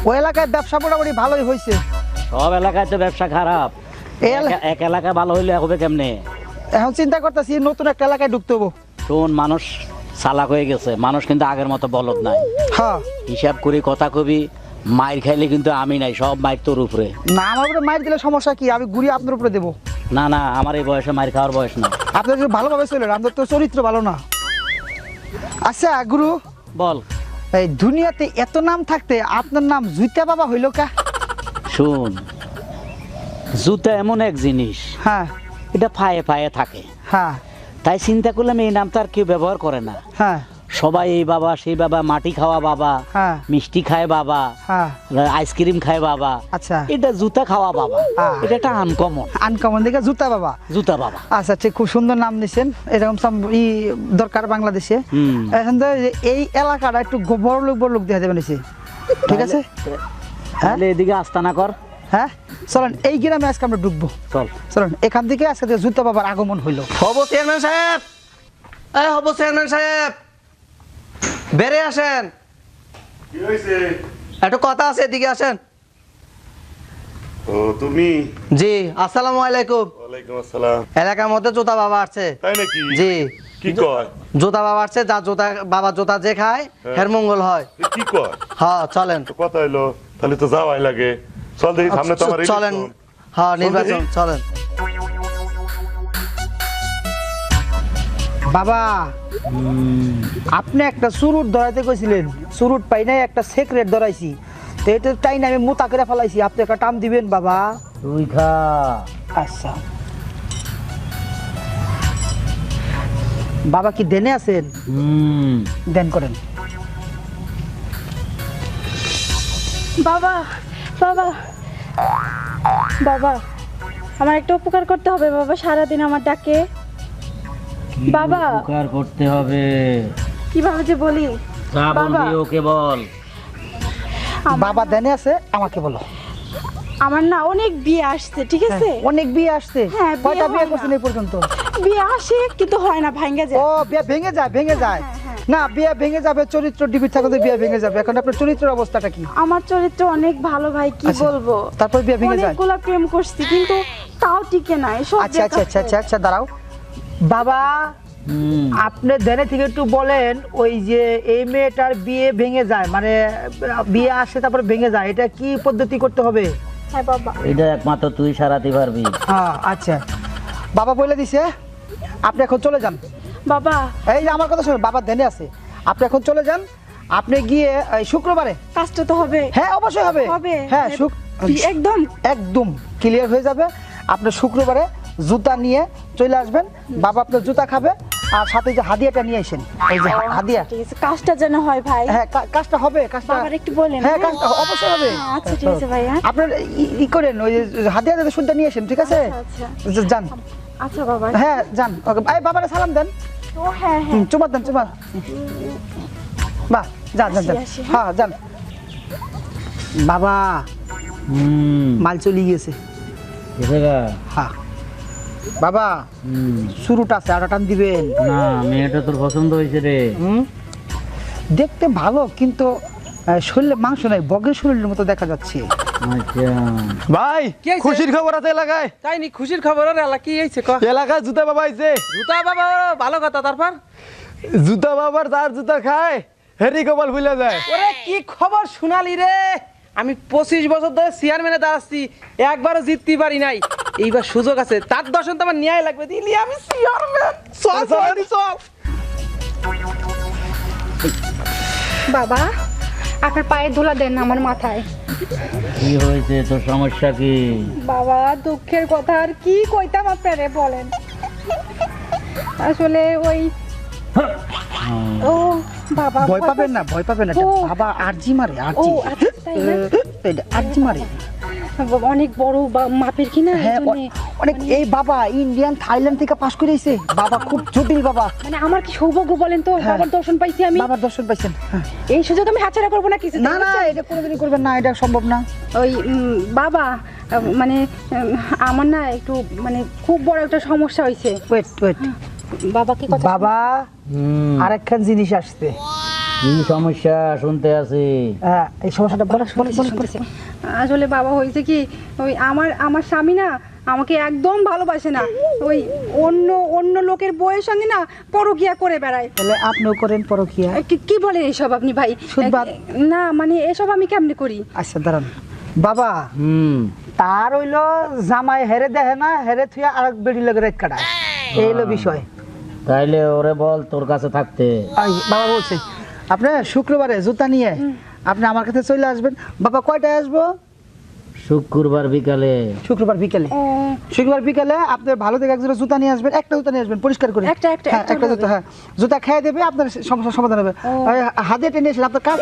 ওই এলাকায় ব্যবসা মোটামুটি ভালোই হয়েছে। সব এলাকায় তো ব্যবসা খারাপ, এক এলাকা ভালো হইলে হবে কেমনে? এখন চিন্তা করতেছি নতুন একটা এলাকায় ঢুকতে হবো। শোন, মানুষ চালাক হয়ে গেছে, মানুষ কিন্তু আগের মতো বলদ নাই। হ্যাঁ, হিসাব করি কথা কবি, মাইর খাইলে কিন্তু আমি নাই, সব মাইর তোর উপরে। না আমার উপরে মাইর দিলে সমস্যা কি? আমি ঘুরিয়ে আপনার উপরে দেবো। না না, আমার এই বয়সে মাইর খাওয়ার বয়স না। আপনার যদি ভালোভাবে চলেন, আপনার তো চরিত্র ভালো না। আচ্ছা গুরু, বল। এই দুনিয়াতে এত নাম থাকতে আপনার নাম জুইতা বাবা হইল কা? শুন, জুতা এমন এক জিনিস, হ্যাঁ এটা ফায়ে ফায়ে থাকে, হ্যাঁ তাই চিন্তা করলাম এই নামটা আর কেউ ব্যবহার করে না। হ্যাঁ সবাই এই বাবা সেই বাবা, মাটি খাওয়া বাবা, হ্যাঁ মিষ্টি খায় বাবা, হ্যাঁ আইসক্রিম খায় বাবা, আচ্ছা এটা জুতা খাওয়া বাবা, এটা একটা আনকমন। আনকমন দেখে জুতা বাবা। জুতা বাবা, আচ্ছা ঠিক, খুব সুন্দর নাম দিচ্ছেন। এরকম দরকার বাংলাদেশে। এখন তো এই এলাকাটা একটু বড় লোক দেখা যাবে নিচে, ঠিক আছে? তাহলে এদিকে আস্তানা কর। হ্যাঁ চলেন, এই গ্রামে আজকে আমরা ঢুকবো। চলেন, এখান থেকে আজকে জুতা বাবার আগমন হইলো। হব চেয়ারম্যান সাহেব, হব চেয়ারম্যান সাহেব, বেড়ে আসেন। কি হয়েছে? একটু কথা আছে, এদিকে আসেন। ও তুমি? জি, আসসালামু আলাইকুম। ওয়ালাইকুম আসসালাম। এলাকার মধ্যে জুতা বাবা আসছে। তাই নাকি? জি। কি কয়? জুতা বাবা আসছে, যা জুতা বাবা জুতা যে খায় হের মঙ্গল হয়। কি কয়? হ্যাঁ চলেন। তো কথা হইলো, তাহলে তো যাওয়াই লাগে। চল দেখি, সামনে তো আমার চলেন। election। হ্যাঁ নির্বাচন, দেখি। চলেন। বাবা, আপনি একটা সুরুট ধরাইতে কইছিলেন, সুরুট পাই নাই, একটা সেক্রেট ধরাইছি। তো এটা টাই না, আমি মোতা করে ফেলাইছি। আপনি একটা টাম দিবেন বাবা? তুই খা। আচ্ছা বাবা, কি দেনে আছেন? দেন করেন। বাবা বাবা বাবা, আমার একটা উপকার করতে হবে বাবা, সারাদিন আমার ডাকে। বাবা, উপকার করতে হবে, কিভাবে যে বলি যা বাবা। বলবি ওকে বল। বাবা দেনে আছে, আমাকে বলো। আমার না অনেক বিয়ে আসছে, ঠিক আছে? অনেক বিয়ে আসছে? হ্যাঁ, বিয়ে কয়টা বিয়ে হয় না। করছেন এই পর্যন্ত? বিয়ে আসে কিন্তু হয় না, ভাঙ্গে যায়। ও, বিয়ে ভেঙে যায়, ভেঙে যায়। না, বিয়ে ভেঙে যাবে, চরিত্র ডিবি থাকলে বিয়ে ভেঙে যাবে। এখন আপনার চরিত্রের অবস্থাটা কি? আমার চরিত্র অনেক ভালো ভাই, কি আচ্ছা, বলবো। তারপর বিয়ে ভেঙে যায়? অনেকগুলা প্রেম করছি কিন্তু তাও টিকে নাই, সব আচ্ছা আচ্ছা আচ্ছা আচ্ছা আচ্ছা, দাঁড়াও বাবা। আপনি দেনে থেকে একটু বলেন, ওই যে এই মেয়েটার বিয়ে ভেঙে যায়, মানে বিয়ে আসে তারপরে ভেঙে যায়, এটা কি পদ্ধতি করতে হবে? হ্যাঁ বাবা। এটা একমাত্র তুই সারাতে পারবি। হ্যাঁ আচ্ছা, বাবা বলে দিছে, আপনি এখন চলে যান। বাবা, এই যে আমার কথা শুনুন, বাবা দেনে আছে, আপনি এখন চলে যান। আপনি গিয়ে এই শুক্রবারে। কাজটা তো হবে। হ্যাঁ অবশ্যই হবে। হবে। হ্যাঁ একদম একদম ক্লিয়ার হয়ে যাবে। আপনি শুক্রবারে জুতা নিয়ে চলে আসবেন, বাবা আপনার জুতা খাবে, আর সাথে যে হাদিয়াটা নিয়ে আসেন, এই যে হাদিয়া। ঠিক আছে, কাজটা যেন হয় ভাই। হ্যাঁ কাজটা হবে, কাজটা বাবার একটু বলেন। হ্যাঁ কাজটা অবশ্যই হবে। আচ্ছা ঠিক আছে ভাই। হ্যাঁ আপনার ই করেন, ওই হাদিয়া যাতে শুনতে নিয়ে আসেন, ঠিক আছে? আচ্ছা যান। আচ্ছা বাবা। হ্যাঁ যান। ওকে, এই বাবারে সালাম দেন। ও হ্যাঁ হ্যাঁ। চুমা দেন, চুমা। বাহ, যান যান যান। আসি, হ্যাঁ যান। বাবা, মাল চলে গেছে। হ্যাঁ বাবা, শুরুটা আছে, আর টান দিবেন না, মেয়েটা তোর পছন্দ হয়েছে রে। দেখতে ভালো, কিন্তু শরীরে মাংস নাই, বগের শরীরের মতো দেখা যাচ্ছে। আচ্ছা, ভাই খুশির খবর আছে এলাকায়। তাই নি, খুশির খবর আর এলা কি হইছে ক? এলাকায় জুতা বাবা আইছে। জুতা বাবা, ভালো কথা। তারপর জুতা বাবার যার জুতা খায় হেরি কপাল ভুলে যায়। ওরে কি খবর শোনালি রে? আমি 25 বছর ধরে চেয়ারম্যানে দাঁড়াচ্ছি, একবারও জিততে পারি নাই। এইবার সুযোগ আছে, তার দর্শন তো আমার ন্যায় লাগবে। দিলি আমি চেয়ারম্যান। চল চল চল। বাবা, আপনার পায়ে ধুলা দেন না আমার মাথায়। কি হয়েছে, তোর সমস্যা কি? বাবা, দুঃখের কথা আর কি কইতাম আপনারে, বলেন। আসলে ওই ও বাবা, ভয় পাবেন না, ভয় পাবেন না, এটা ও। বাবা আরজি মারে, ও আরজি। আচ্ছা, তাই না? এটা আরজি মারে। অনেক বড় মাপের কিনা, হ্যাঁ অনেক। এই বাবা ইন্ডিয়ান থাইল্যান্ড থেকে পাস করে এসে, বাবা খুব জটিল বাবা। মানে আমার কি সৌভাগ্য বলেন তো, হ্যাঁ। বাবার দর্শন পাইছি আমি। বাবার দর্শন পাইছেন? হ্যাঁ। এই সুযোগ আমি হাতছাড়া করবো না কিছু। না না, এটা কোনোদিনই করবেন না, এটা সম্ভব না। ওই বাবা, মানে আমার না একটু মানে খুব বড় একটা সমস্যা হয়েছে। ওয়েট ওয়েট বাবা কি কথা? বাবা, আরেকখান জিনিস আসছে। কি সমস্যা শুনতে আছি? এই সমস্যাটা বলে শুনতেছি। আসলে বাবা হয়েছে কি, ওই আমার স্বামী না আমাকে একদম ভালোবাসে না, ওই অন্য লোকের বউয়ের সঙ্গে না পরকিয়া করে বেড়ায়। তাহলে আপনিও করেন পরকিয়া? কি বলেন এসব আপনি ভাই? সুদবাদ। না মানে এসব আমি কেমনে করি? আচ্ছা দাঁড়ান বাবা, তার হইলো জামাই হেরে দেখে না, হেরে থুয়া আরেক বেড়ি লাগে রেট কাটায়, এই হলো বিষয়। তাইলে ওরে বল তোর কাছে থাকতে। বাবা বলছে আপনি শুক্রবারে জুতা নিয়ে আপনি আমার কাছে চলে আসবেন। বাবা কয়টায় আসবো? শুক্রবার বিকালে। শুক্রবার বিকেলে। শুক্রবার বিকেলে আপনি ভালো দেখে এক জোড়া জুতা নিয়ে আসবেন, একটা জুতা নিয়ে আসবেন পরিষ্কার করে। একটা জুতা, হ্যাঁ জুতা খেয়ে দেবে, আপনার সমস্যার সমাধান হবে। হাদিয়া টেনে এসেন, আপনার কাজ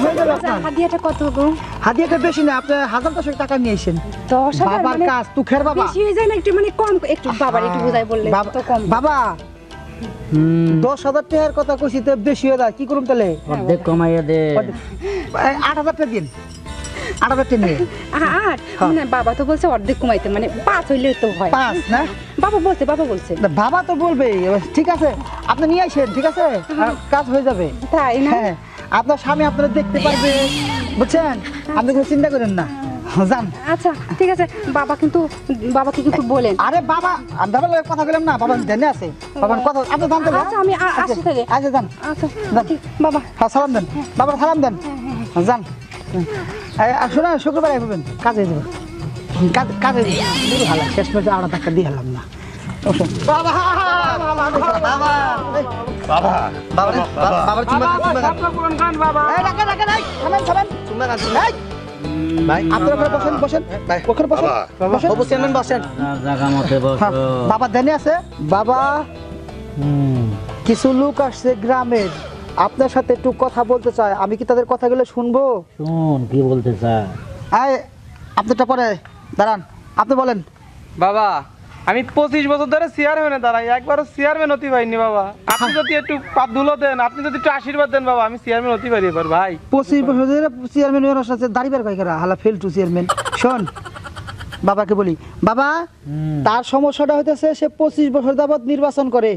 হয়ে যাবে। আপনার হাদিয়াটা কত গো? হাদিয়াটা বেশি না, আপনি 1000 টাকা নিয়ে এসেন। 10,000 বাবার মানে কাজ তুখের বাবা। বেশি হয়ে যায় না একটু, মানে কম একটু বাবার একটু বোঝাই বললে তো কম। বাবা 10,000 টাকার কথা কইছি তো বেশি হয়ে যায়, কি করুম তাহলে? অর্ধেক কমাইয়া দে। 8,000 টাকা দিন, 8,000 টাকা নিয়ে। আর মানে বাবা তো বলছে অর্ধেক কমাইতে, মানে 5 হইলে তো হয়। 5 না? বাবা বলছে না, বাবা তো বলবে। ঠিক আছে আপনি নিয়ে আসেন, ঠিক আছে, আর কাজ হয়ে যাবে। তাই না? হ্যাঁ আপনার স্বামী আপনারা দেখতে পারবে, বুঝছেন? আপনি কোনো চিন্তা করেন না, যান। আচ্ছা ঠিক আছে, বাবাকে কিন্তু বলেন। আরে বাবা, আমি বাবার লগে কথা বললাম না, বাবা জেনে আছে, বাবার কথা আপনি জানতে পারেন। আচ্ছা আমি আসি তাহলে। আচ্ছা যান, আচ্ছা যান। ঠিক, বাবা হ্যাঁ সালাম দেন, বাবার সালাম দেন, যান। শোনা শুক্রবার আসবেন, কাজে যাবেন, কাজে ভালো শেষ পর্যন্ত 8 টাকা দিয়ে হলাম না। বাবা বাবা বাবা বাবার চুমা আপনারা বসেন বসেন ওখানে বসেন বসেন বসেন। জায়গা মতে বস। বাবা দেনে আছে। বাবা কিছু লোক আসছে গ্রামের, আপনার সাথে একটু কথা বলতে চায়, আমি কি তাদের কথাগুলো শুনবো? শুন কি বলতে চায়। আপনারটা পরে দাঁড়ান, আপনি বলেন। বাবা আমি 25 বছর ধরে চেয়ারম্যানে দাঁড়াই, একবারও চেয়ারম্যান হতে পারিনি বাবা। আপনি যদি একটু পাদুলো দেন, আপনি যদি একটু আশীর্বাদ দেন বাবা, আমি চেয়ারম্যান হতে পারি এবার ভাই। 25 বছর ধরে চেয়ারম্যান হয়ে আসছে, দাঁড়িবার কয়েকরা হালা ফেল টু চেয়ারম্যান। শোন বাবাকে বলি, বাবা তার সমস্যাটা হইতেছে সে 25 বছর যাবত নির্বাচন করে,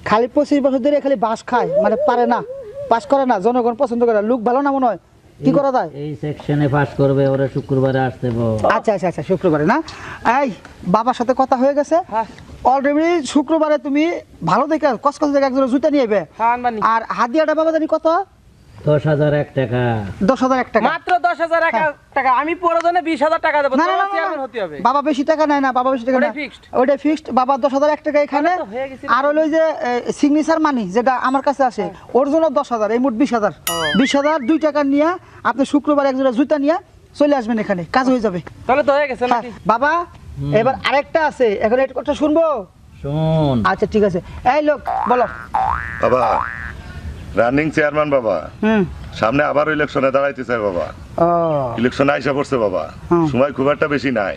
খালি 25 বছর ধরে খালি বাস খায়, মানে পারে না, পাস করে না, জনগণ পছন্দ করে না, লোক ভালো না মনে হয়, কি করা যায়? এই সেকশনে পাস করবে, ওরা শুক্রবারে আসতে বল। আচ্ছা শুক্রবারে না? এই বাবার সাথে কথা হয়ে গেছে অলরেডি। শুক্রবারে তুমি ভালো দেখে কসকস দেখে একজন জুতা নিয়ে আইবে। আর হাদিয়াটা বাবা জানি কত? 10,001 টাকা। 10,001 টাকা মাত্র 10,001 টাকা। আমি প্রয়োজনে 20,000 টাকা দেব, না, না, তোমার না, চেয়ারম্যান না, হতে হবে। বাবা বেশি টাকা নেয় না, বাবা বেশি টাকা ওটাই নেয়। fixed? ওইটা ফিক্সড বাবা 10,001 টাকা এখানে। তাহলে তো হয়ে গেছে। আর হলো ওই যে সিগনেচার মানি যেটা আমার কাছে আসে, ওর জন্য 10,000, এই মোট 20,000। 20,000 2 টাকা নিয়ে আপনি শুক্রবার এক জোড়া জুতা নিয়ে চলে আসবেন, এখানে কাজ হয়ে যাবে। তাহলে তো হয়ে গেছে হ্যাঁ, নাকি? বাবা এবার আরেকটা আছে, এখন এটা কথা শুনবো? শুন। আচ্ছা ঠিক আছে, এই লোক বলো। বাবা রানিং চেয়ারম্যান বাবা, হুম সামনে আবার ইলেকশনে দাঁড়াইতে চাই বাবা। ও ইলেকশন আইসা পড়ছে বাবা, সময় খুব একটা বেশি নাই।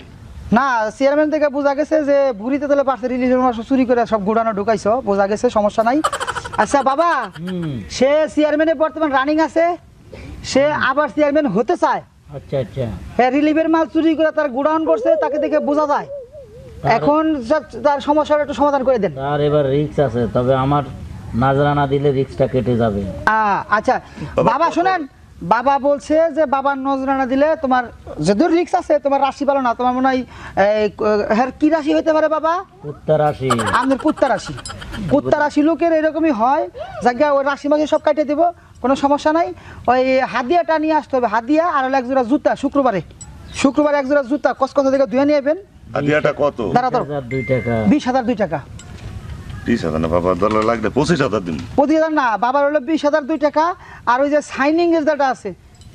না, চেয়ারম্যান থেকে বোঝা গেছে যে বুড়িতে তাহলে পাশে রিলিজের মাংস চুরি করে সব ঘোড়ানো ঢুকাইছো, বোঝা গেছে, সমস্যা নাই। আচ্ছা বাবা, সে চেয়ারম্যানে বর্তমান রানিং আছে, সে আবার চেয়ারম্যান হতে চায়। আচ্ছা আচ্ছা। হ্যাঁ, রিলিফের মাল চুরি করে তার গোডাউন করছে, তাকে দেখে বোঝা যায়। এখন তার সমস্যাটা একটু সমাধান করে দেন। আর এবার রিস্ক আছে, তবে আমার নাজরানা দিলে রিস্কটা কেটে যাবে। আচ্ছা বাবা শুনেন, বাবা বলছে যে বাবার নজরানা দিলে তোমার যদিও রিস্ক আছে, তোমার রাশি ভালো না, তোমার মনে হয় কি রাশি হইতে পারে বাবা? উত্তর রাশি। আমাদের কুত্তা রাশি। কুত্তা রাশি লোকের এরকমই হয়, জায়গা ওই রাশি মাঝে সব কাটে দেবো, কোনো সমস্যা নাই। ওই হাদিয়াটা নিয়ে আসতে হবে, হাদিয়া আর হলো এক জোড়া জুতা। শুক্রবারে এক জোড়া জুতা কসকস থেকে ধুয়ে নিয়ে যাবেন। হাদিয়াটা কত? দাঁড়া 2 টাকা। 20,002 টাকা। 30,000 না বাবা, দরকার লাগলে 25,000 দিন। 25,000 না, বাবার হলো 20,002 টাকা। আর ওই যে সাইনিং এর যেটা আছে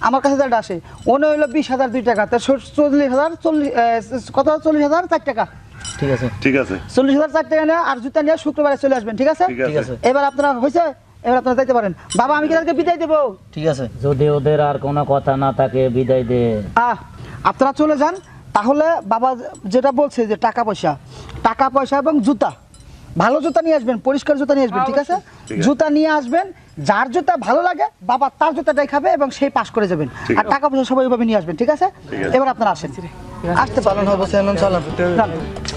আমার কাছে যেটা আসে, ওনে হলো 20,002 টাকা। তা 40,000 কত? 40,004 টাকা। ঠিক আছে 40,004 টাকা নেয়, আর জুতা নিয়ে শুক্রবারে চলে আসবেন, ঠিক আছে? ঠিক আছে। এবার আপনারা হয়েছে, এবার আপনারা যাইতে পারেন। বাবা আমি কি তাদেরকে বিদায় দেবো? ঠিক আছে। যদি ওদের আর কোনো কথা না থাকে বিদায় দে। আপনারা চলে যান। তাহলে বাবা যেটা বলছে যে টাকা পয়সা এবং জুতা, ভালো জুতা নিয়ে আসবেন, পরিষ্কার জুতা নিয়ে আসবেন, ঠিক আছে? জুতা নিয়ে আসবেন, যার জুতা ভালো লাগে বাবা তার জুতাটাই খাবে এবং সেই পাস করে যাবেন। আর টাকা পয়সা সবাই ওইভাবে নিয়ে আসবেন, ঠিক আছে? এবার আপনারা আসেন, আসতে পারেন। হবো চেয়ারম্যান, চলেন।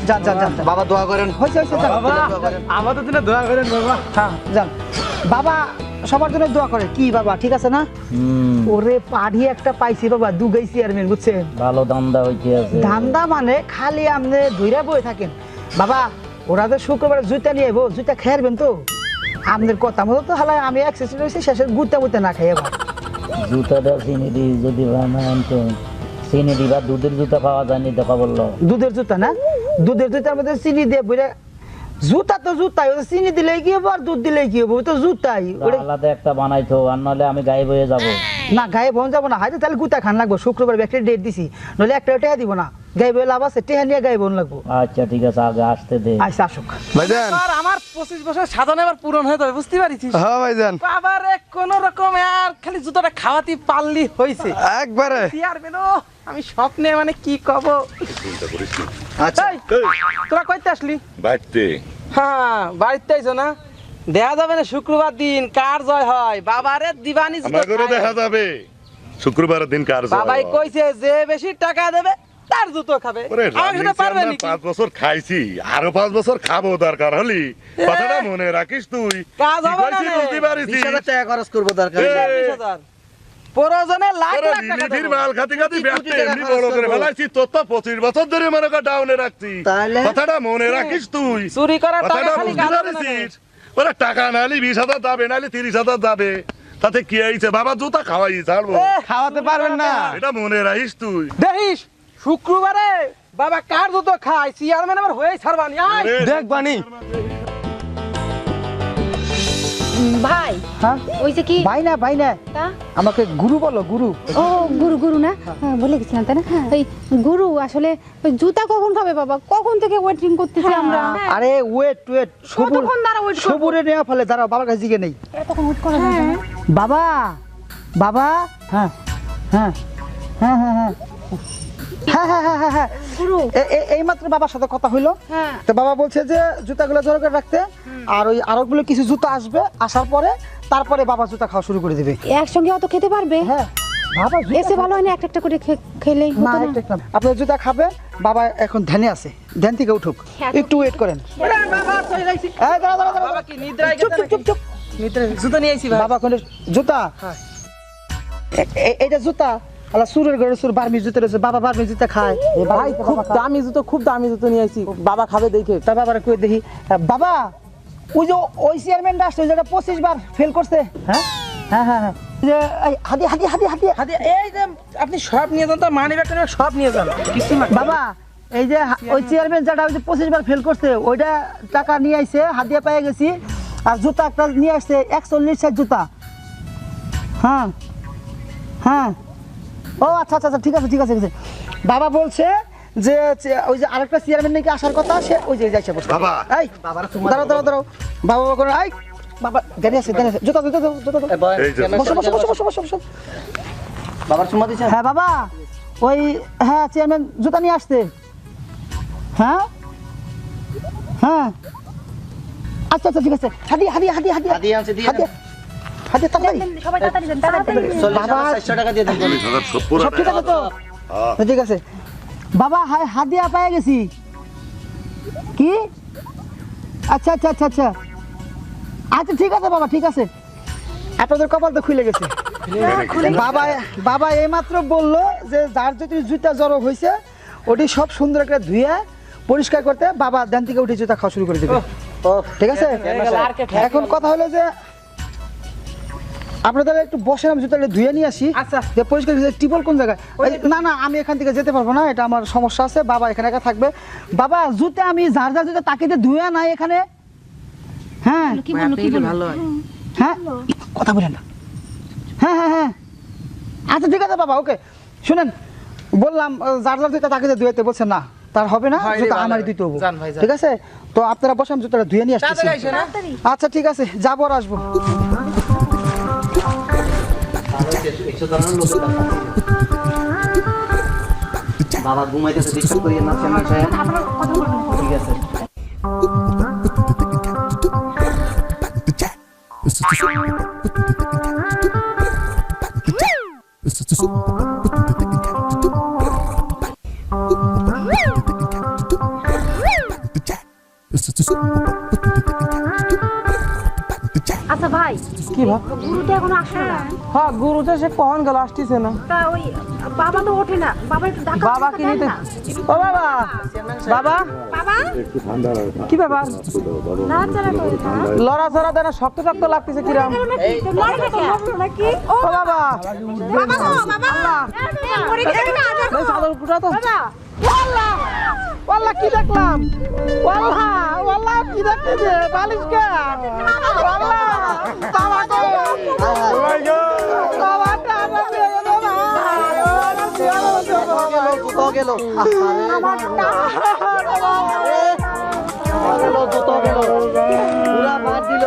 যান বাবা দোয়া করেন। হয়েছে যান। আমাদের জন্য দোয়া করেন বাবা। হ্যাঁ যান। বাবা সবার জন্য দোয়া করে কি বাবা ঠিক আছে না হুম, ওরে পাড়ি একটা পাইছি বাবা দুগাই চেয়ারম্যান বুঝছেন ভালো ধান্দা হইতে আছে। ধান্দা মানে খালি আপনি ধইরা বয়ে থাকেন বাবা ওরা তো শুক্রবার জুতা নিয়ে আইবো জুতা খেয়ারবেন তো আপনাদের কথা মতো তো হালাই আমি এক্সারসাইজ হয়েছি শেষে গুতে গুতে না খাই এবার জুতাটা চিনি দি যদি বানান তো চিনি দিবা, দুধের জুতা পাওয়া যায়নি দেখা বললো। দুধের জুতা না দুধের জুতার মধ্যে চিনি দিয়ে বলে জুতা তো জুতাই ওটা চিনি দিলেই কি হবো আর দুধ দিলেই কি হবো ও তো জুতাই ওটা আলাদা একটা বানাইতো, আর নাহলে আমি গায়ে বয়ে যাবো। না গায়ে বন যাবো না হয়তো তাহলে গুতা খান লাগবো শুক্রবার একটা ডেট দিছি নইলে একটা টেহা দিব না গায়ে বয়ে লাভ আছে টেহা নিয়ে গায়ে বোন লাগবো আচ্ছা ঠিক আছে, আগে আসতে দে। আচ্ছা আসুক ভাইজান আর আমার 25 বছর সাধন এবার পূরণ হয়ে যাবে বুঝতে পারিস হ্যাঁ ভাইজান বাবারে কোন রকম আর খালি জুতোটা খাওয়াতে পারলি হইছে একবারে চেয়ারম্যান আমি স্বপ্নে মানে কি কব। আচ্ছা এই, তোরা কইতে আসলি? বাইতে হ্যাঁ বাড়িতে আইছো না, দেখা যাবে না শুক্রবার দিন কার জয় হয়। বাবারে দিবানি জুতো আমাদেরও খায়। দেখা যাবে শুক্রবারের দিন কার জয় বাবাই হয়। কইছে যে বেশি টাকা দেবে তার জুতো খাবে। ওরে আমার সাথে পারবে আমরা নাকি? 5 বছর খাইছি আরো 5 বছর খাবো দরকার হলি কথাটা মনে রাখিস তুই কাজ কি হবে না কইছি রে। বুঝতে পারিস 20,000 টাকা খরচ করবো দরকার এ, 20,000 প্রয়োজনে লাখ ওরে লাখ টাকা লিলিধির দেবো। মাল খাতি খাতি কোটি ব্যস্ত টাকা এমনি খরচ বড় করে করবো। ফেলাইছি তোর তো 25 বছর ধরে মনে কর ডাউনে রাখছি তাহলে? কথাটা মনে রাখিস তুই চুরি করার টাকা কথাটা খালি বুঝতে কাজ হবে না রে। পারিস ওরা টাকা নালি 20,000 যাবে নালি 30,000 যাবে তাতে কি হয়েছে বাবা জুতা খাওয়াই ছাড়বো এ, খাওয়াতে পারবেন না এটা মনে রাখিস তুই দেখিস শুক্রবারে বাবা কার জুতো খায় চেয়ারম্যান আবার হয়ে ছাড়বানি আয়। ওরে, দেখ বানি ভাই হ্যাঁ ওই যে কি ভাই না তা? আমাকে গুরু বলো গুরু ও গুরু গুরু না হ্যাঁ, বলে গেছিলাম তাই না ওই গুরু আসলে ওই জুতা কখন খাবে বাবা কখন থেকে ওয়েটিং করতেছি আমরা আরে ওয়েট সবুর কতক্ষণ দাঁড়া wait করবো? সবুরে নেওয়া ফলে দাঁড়াও বাবার কাছে জিগে নেই এতক্ষণ ওয়েট করা যায় না বাবা বাবা হ্যাঁ হ্যাঁ হ্যাঁ হ্যাঁ হ্যাঁ হ্যাঁ হ্যাঁ হ্যাঁ হ্যাঁ হ্যাঁ গুরু এই মাত্র বাবার সাথে কথা হইলো হ্যাঁ তো বাবা বলছে যে জুতাগুলো জড়ো করে রাখতে আর ওই আরোগুলো কিছু জুতা আসবে আসার পরে তারপরে বাবা জুতা খাওয়া শুরু করে দিবে একসঙ্গে অত খেতে পারবে হ্যাঁ বাবা জুতা এসে ভালো হয় না একটা একটা করে খেলেই না হতো না একটা একটা না। আপনার জুতা খাবে বাবা এখন ধ্যানে আছে ধ্যান থেকে উঠুক হ্যাঁ, একটু ওয়েট করেন ওরে বাবা চলে যাইছি। এই দাঁড়া দাঁড়া দাঁড়া বাবা কি নিদ্রায় চুপ গেছে চুপ চুপ নাকি? চুপ নিদ্রায় জুতো নিয়ে আইছি ভাই। বাবা কোন জুতা হ্যাঁ। এইটা জুতা আলা সুরের ঘরে সুর বারমি জুতা রয়েছে বাবা বারমি জুতা খায় ভাই খুব দামি জুতো নিয়ে আইছি বাবা খাবে দেখে। তা বাবার কই দেখি বাবা ওই যে ওই চেয়ারম্যানটা আসছে যেটা 25 বার ফেল করছে হ্যাঁ হ্যাঁ হ্যাঁ হ্যাঁ যে এই হাদি হাদি হাদি হাদি হাদি এই যে আপনি সব নিয়ে যান তো মানি ব্যাগ সব নিয়ে যান কিছু না বাবা এই যে ওই চেয়ারম্যান যেটা ওই যে 25 বার ফেল করছে ওইটা টাকা নিয়ে আইছে হাদিয়া পেয়ে গেছি আর জুতা একটা নিয়ে আসছে 41 সাইজ জুতা হ্যাঁ হ্যাঁ ও আচ্ছা আচ্ছা আচ্ছা, ঠিক আছে ঠিক আছে ঠিক আছে বাবা বলছে যে ওই যে আরেকটা চেয়ারম্যান নাকি আসার কথা সে ওই যে যাইছে বসে বাবা এই দাঁড়াও দাঁড়াও দাঁড়াও বাবা বাবা করে আই বাবা দেরি আছে জুতা জুতা জুতা এই যে বসো বসো বসো বসো বসো বসো বাবার সুমা দিছে হ্যাঁ বাবা ওই হ্যাঁ চেয়ারম্যান জুতা নিয়ে আসছে হ্যাঁ হ্যাঁ আচ্ছা আচ্ছা ঠিক আছে হাদি হাদি হাদি হাদি হাদি আনছে দিয়ে হাদি হাদি তাড়াতাড়ি সবাই তাড়াতাড়ি দেন তাড়াতাড়ি 40,000 টাকা দিয়ে দেন 40,000 সব ঠিক আছে তো ঠিক আছে বাবা হাই হাদিয়া পেয়ে গেছি কি আচ্ছা আচ্ছা আচ্ছা আচ্ছা আচ্ছা ঠিক আছে বাবা ঠিক আছে আপনাদের কপাল তো খুলে গেছে বাবা বাবা এইমাত্র বললো যে যার যদি জুতা জড়ো হয়েছে ওটি সব সুন্দর করে ধুয়ে পরিষ্কার করতে বাবা দেন থেকে উঠে জুতা খাওয়া শুরু করে দেবে ঠিক আছে এখন কথা হলো যে আপনাদের একটু বসে আমি জুতাটা ধুয়ে নিয়ে আসি আচ্ছা। যে পরিষ্কার টিবল কোন জায়গায় না না আমি এখান থেকে যেতে পারবো না এটা আমার সমস্যা আছে বাবা এখানে একা থাকবে বাবা জুতা আমি যার যার জুতা তাকে দিয়ে ধুয়ে নাই এখানে হ্যাঁ কি বললো কি বললো ভালো হয় হ্যাঁ কথা বলেন না হ্যাঁ হ্যাঁ হ্যাঁ আচ্ছা ঠিক আছে বাবা ওকে শুনেন বললাম যার যার জুতা তাকে দিয়ে ধুয়েতে বলছেন না তার হবে না হয় রে, জুতা ভালো আমারই হয়। দিতে হবে যান ভাই, যান। ঠিক আছে তো আপনারা বসে আমি জুতাটা ধুয়ে নিয়ে আসতেছি তাড়াতাড়ি আইসো না আচ্ছা ঠিক আছে যাবো আর আসবো বাবা ঘুমাইতেছে ডিস্টার্ব করিয়ে না চেয়ারম্যান সাহেব ঠিক আছে আচ্ছা ভাই কি ভাব গুরু তো এখনো আসলো না। হ্যাঁ গুরুটা সে কখন গেল আসতেছে না তা ওই বাবা তো ওঠে না, বাবা একটু ডাকা বাবা কি নিতে ও বাবা বাবা বাবা কি ব্যাপার নাড়াচাড়া করে না। লড়াচড়া দেয় না শক্ত শক্ত লাগতেছে কিরম নাকি ও ও বাবা বাবা গো বাবা পড়ে গেছে না এই চাদর কুটা তো ওয়াল্লাহ ওয়াল্লাহ কি দেখলাম ওয়াল্লাহ ওয়াল্লাহ কি দেখতেছে বালিশ কে ওয়াল্লাহ বাবা গো বাবা টাকা দিয়ে দাও না জুতো গেল জুতো গেল পুরা মার দিল